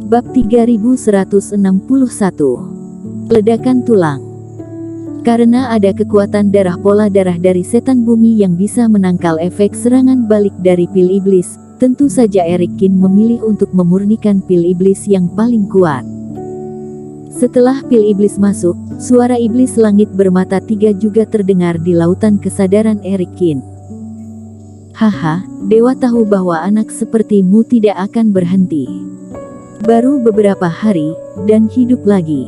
Bab 3161. Ledakan tulang. Karena ada kekuatan darah pola darah dari setan bumi yang bisa menangkal efek serangan balik dari pil iblis, tentu saja Erikin memilih untuk memurnikan pil iblis yang paling kuat. Setelah pil iblis masuk, suara iblis langit bermata tiga juga terdengar di lautan kesadaran Erikin. Haha, dewa tahu bahwa anak sepertimu tidak akan berhenti. Baru beberapa hari, dan hidup lagi.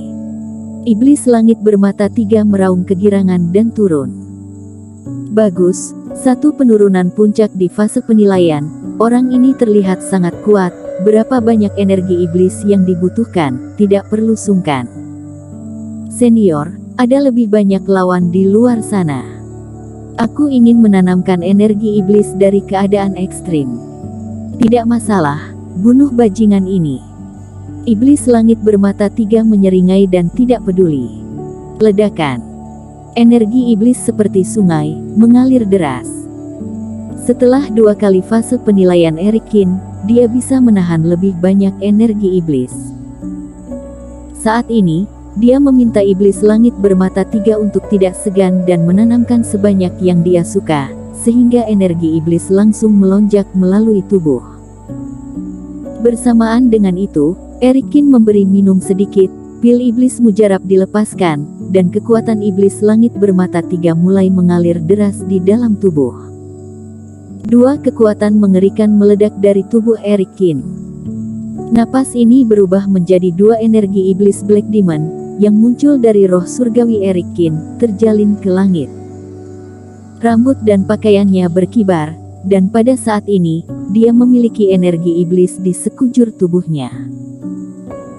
Iblis langit bermata tiga meraung kegirangan dan turun. Bagus, satu penurunan puncak di fase penilaian. Orang ini terlihat sangat kuat. Berapa banyak energi iblis yang dibutuhkan, tidak perlu sungkan. Senior, ada lebih banyak lawan di luar sana. Aku ingin menanamkan energi iblis dari keadaan ekstrim. Tidak masalah, bunuh bajingan ini. Iblis langit bermata tiga menyeringai dan tidak peduli. Ledakan. Energi iblis seperti sungai, mengalir deras. Setelah 2 kali fase penilaian Erikin, dia bisa menahan lebih banyak energi iblis. Saat ini, dia meminta iblis langit bermata tiga untuk tidak segan dan menanamkan sebanyak yang dia suka, sehingga energi iblis langsung melonjak melalui tubuh. Bersamaan dengan itu, Erikin memberi minum sedikit, pil iblis mujarab dilepaskan, dan kekuatan iblis langit bermata tiga mulai mengalir deras di dalam tubuh. 2 kekuatan mengerikan meledak dari tubuh Erikin. Napas ini berubah menjadi 2 energi iblis Black Demon, yang muncul dari roh surgawi Erikin, terjalin ke langit. Rambut dan pakaiannya berkibar, dan pada saat ini, dia memiliki energi iblis di sekujur tubuhnya.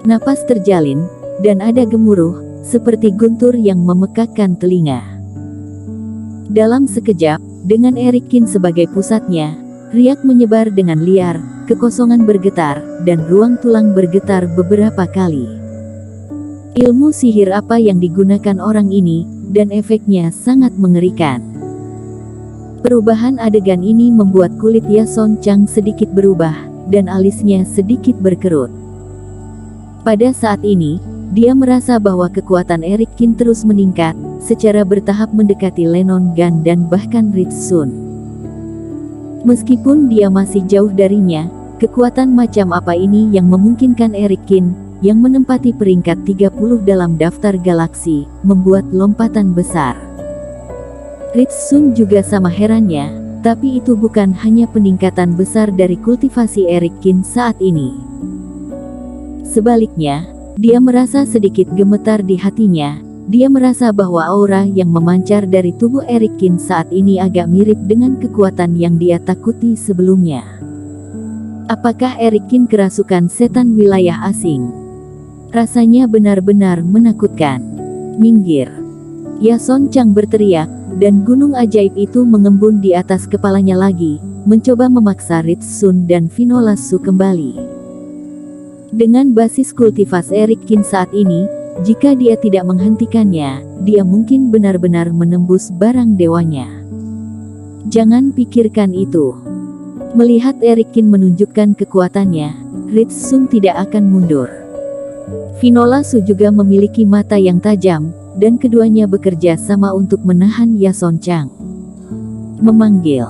Napas terjalin, dan ada gemuruh, seperti guntur yang memekakkan telinga. Dalam sekejap, dengan Erikin sebagai pusatnya, riak menyebar dengan liar, kekosongan bergetar, dan ruang tulang bergetar beberapa kali. Ilmu sihir apa yang digunakan orang ini, dan efeknya sangat mengerikan. Perubahan adegan ini membuat kulit Yason Chang sedikit berubah, dan alisnya sedikit berkerut. Pada saat ini, dia merasa bahwa kekuatan Erikin terus meningkat, secara bertahap mendekati Lenon Gan dan bahkan Ritsun. Meskipun dia masih jauh darinya, kekuatan macam apa ini yang memungkinkan Erikin, yang menempati peringkat 30 dalam daftar galaksi, membuat lompatan besar. Ritsun juga sama herannya, tapi itu bukan hanya peningkatan besar dari kultivasi Erikin saat ini. Sebaliknya, dia merasa sedikit gemetar di hatinya. Dia merasa bahwa aura yang memancar dari tubuh Erikin saat ini agak mirip dengan kekuatan yang dia takuti sebelumnya. Apakah Erikin kerasukan setan wilayah asing? Rasanya benar-benar menakutkan. Minggir! Yason Chang berteriak, dan gunung ajaib itu mengembun di atas kepalanya lagi, mencoba memaksa Ritsun dan Vinolasu kembali. Dengan basis kultivasi Erikin saat ini, jika dia tidak menghentikannya, dia mungkin benar-benar menembus barang dewanya. Jangan pikirkan itu. Melihat Erikin menunjukkan kekuatannya, Ritsun tidak akan mundur. Vinolasu juga memiliki mata yang tajam, dan keduanya bekerja sama untuk menahan Yason Chang. Memanggil.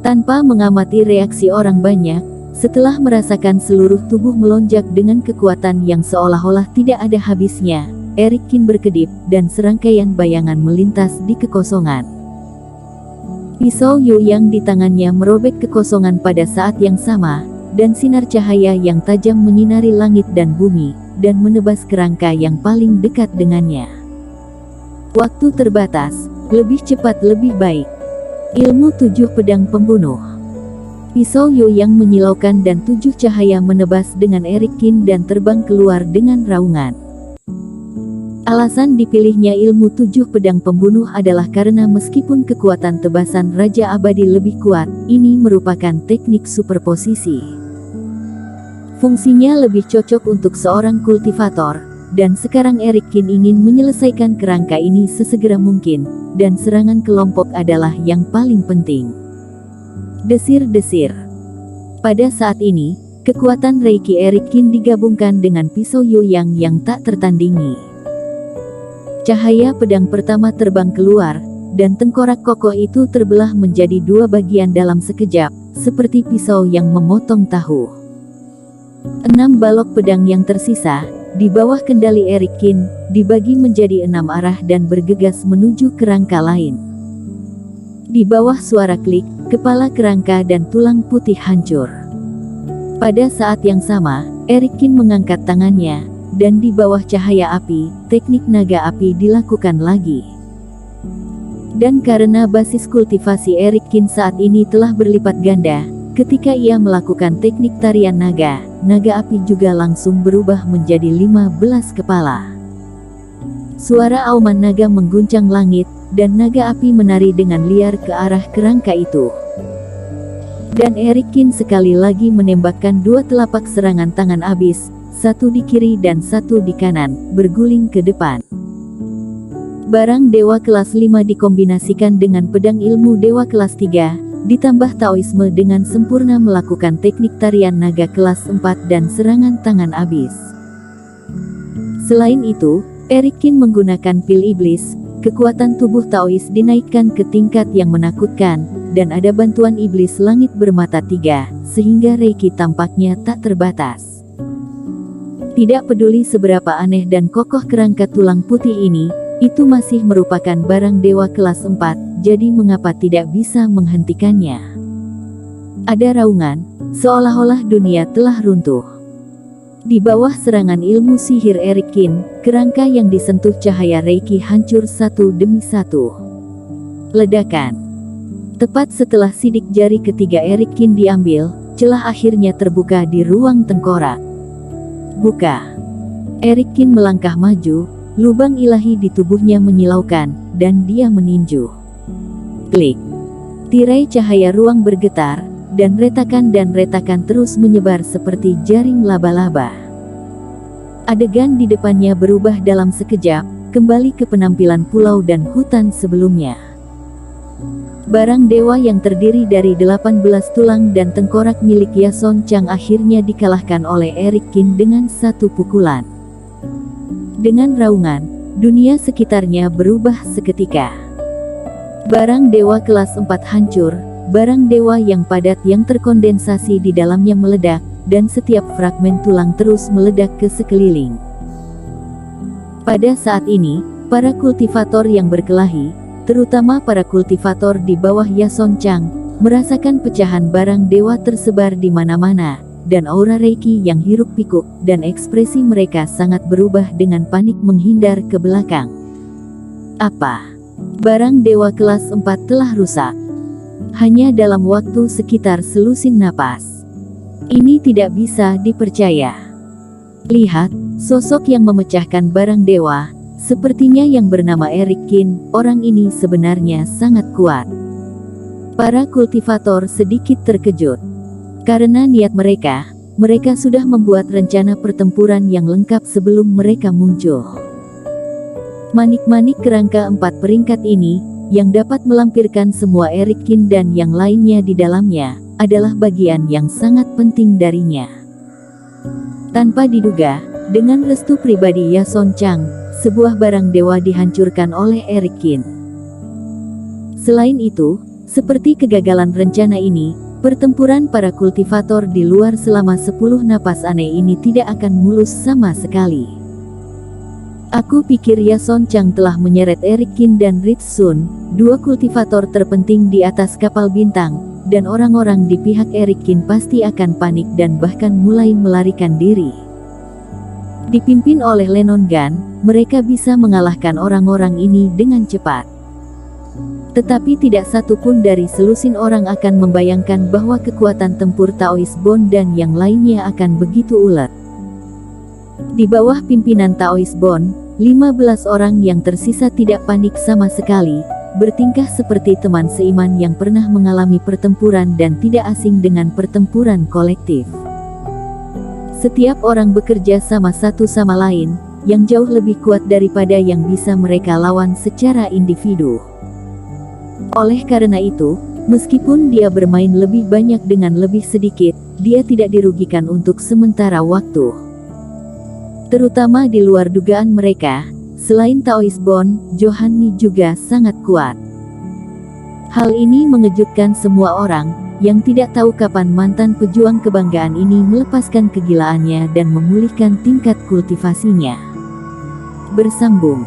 Tanpa mengamati reaksi orang banyak, setelah merasakan seluruh tubuh melonjak dengan kekuatan yang seolah-olah tidak ada habisnya, Erikin berkedip, dan serangkaian bayangan melintas di kekosongan. Pisau Youyang di tangannya merobek kekosongan pada saat yang sama, dan sinar cahaya yang tajam menyinari langit dan bumi, dan menebas kerangka yang paling dekat dengannya. Waktu terbatas, lebih cepat lebih baik. Ilmu 7 pedang pembunuh. Pisau Youyang menyilaukan dan 7 cahaya menebas dengan Erikin dan terbang keluar dengan raungan. Alasan dipilihnya ilmu 7 pedang pembunuh adalah karena meskipun kekuatan tebasan Raja Abadi lebih kuat, ini merupakan teknik superposisi. Fungsinya lebih cocok untuk seorang kultivator, dan sekarang Erikin ingin menyelesaikan kerangka ini sesegera mungkin, dan serangan kelompok adalah yang paling penting. Desir-desir. Pada saat ini, kekuatan Reiki Erik Kin digabungkan dengan pisau Yoyang yang tak tertandingi. Cahaya pedang pertama terbang keluar, dan tengkorak kokoh itu terbelah menjadi dua bagian dalam sekejap, seperti pisau yang memotong tahu. 6 balok pedang yang tersisa, di bawah kendali Erik Kin, dibagi menjadi 6 arah dan bergegas menuju kerangka lain. Di bawah suara klik, kepala kerangka dan tulang putih hancur. Pada saat yang sama, Erik Kin mengangkat tangannya, dan di bawah cahaya api, teknik naga api dilakukan lagi. Dan karena basis kultivasi Erik Kin saat ini telah berlipat ganda, ketika ia melakukan teknik tarian naga, naga api juga langsung berubah menjadi 15 kepala. Suara auman naga mengguncang langit, dan naga api menari dengan liar ke arah kerangka itu. Dan Erik Kin sekali lagi menembakkan 2 telapak serangan tangan abis, satu di kiri dan satu di kanan, berguling ke depan. Barang Dewa kelas 5 dikombinasikan dengan pedang ilmu Dewa kelas 3, ditambah Taoisme dengan sempurna melakukan teknik tarian naga kelas 4 dan serangan tangan abis. Selain itu, Erik Kin menggunakan pil iblis, kekuatan tubuh Taois dinaikkan ke tingkat yang menakutkan, dan ada bantuan iblis langit bermata 3, sehingga Reiki tampaknya tak terbatas. Tidak peduli seberapa aneh dan kokoh kerangka tulang putih ini, itu masih merupakan barang dewa kelas 4, jadi mengapa tidak bisa menghentikannya? Ada raungan, seolah-olah dunia telah runtuh. Di bawah serangan ilmu sihir Erik Kin, kerangka yang disentuh cahaya Reiki hancur satu demi satu. Ledakan. Tepat setelah sidik jari ketiga Erik Kin diambil, celah akhirnya terbuka di ruang tengkorak. Buka. Erik Kin melangkah maju, lubang ilahi di tubuhnya menyilaukan, dan dia meninju. Klik. Tirai cahaya ruang bergetar, dan retakan terus menyebar seperti jaring laba-laba. Adegan di depannya berubah dalam sekejap, kembali ke penampilan pulau dan hutan sebelumnya. Barang dewa yang terdiri dari 18 tulang dan tengkorak milik Yason Chang akhirnya dikalahkan oleh Erik Kin dengan satu pukulan. Dengan raungan, dunia sekitarnya berubah seketika. Barang dewa kelas 4 hancur, barang dewa yang padat yang terkondensasi di dalamnya meledak, dan setiap fragmen tulang terus meledak ke sekeliling. Pada saat ini, para kultivator yang berkelahi, terutama para kultivator di bawah Yason Chang, merasakan pecahan barang dewa tersebar di mana-mana, dan aura Reiki yang hiruk-pikuk, dan ekspresi mereka sangat berubah dengan panik menghindar ke belakang. Apa? Barang dewa kelas 4 telah rusak. Hanya dalam waktu sekitar selusin napas. Ini tidak bisa dipercaya. Lihat, sosok yang memecahkan barang dewa, sepertinya yang bernama Erik Kin, orang ini sebenarnya sangat kuat. Para kultivator sedikit terkejut. Karena niat mereka sudah membuat rencana pertempuran yang lengkap sebelum mereka muncul. Manik-manik kerangka 4 peringkat ini, yang dapat melampirkan semua Erik Kin dan yang lainnya di dalamnya, adalah bagian yang sangat penting darinya. Tanpa diduga, dengan restu pribadi Yason Chang, sebuah barang dewa dihancurkan oleh Erik Kin. Selain itu, seperti kegagalan rencana ini, pertempuran para kultivator di luar selama 10 napas aneh ini tidak akan mulus sama sekali. Aku pikir Yason Chang telah menyeret Erik Kin dan Ritz Sun, 2 kultivator terpenting di atas kapal bintang, dan orang-orang di pihak Erik Kin pasti akan panik dan bahkan mulai melarikan diri. Dipimpin oleh Lennon Gun, mereka bisa mengalahkan orang-orang ini dengan cepat. Tetapi tidak satu pun dari selusin orang akan membayangkan bahwa kekuatan tempur Taois Bond dan yang lainnya akan begitu ulet. Di bawah pimpinan Taois Bond, 15 orang yang tersisa tidak panik sama sekali, bertingkah seperti teman seiman yang pernah mengalami pertempuran dan tidak asing dengan pertempuran kolektif. Setiap orang bekerja sama satu sama lain, yang jauh lebih kuat daripada yang bisa mereka lawan secara individu. Oleh karena itu, meskipun dia bermain lebih banyak dengan lebih sedikit, dia tidak dirugikan untuk sementara waktu. Terutama di luar dugaan mereka, selain Taois Bond, Johanni juga sangat kuat. Hal ini mengejutkan semua orang, yang tidak tahu kapan mantan pejuang kebanggaan ini melepaskan kegilaannya dan memulihkan tingkat kultivasinya. Bersambung.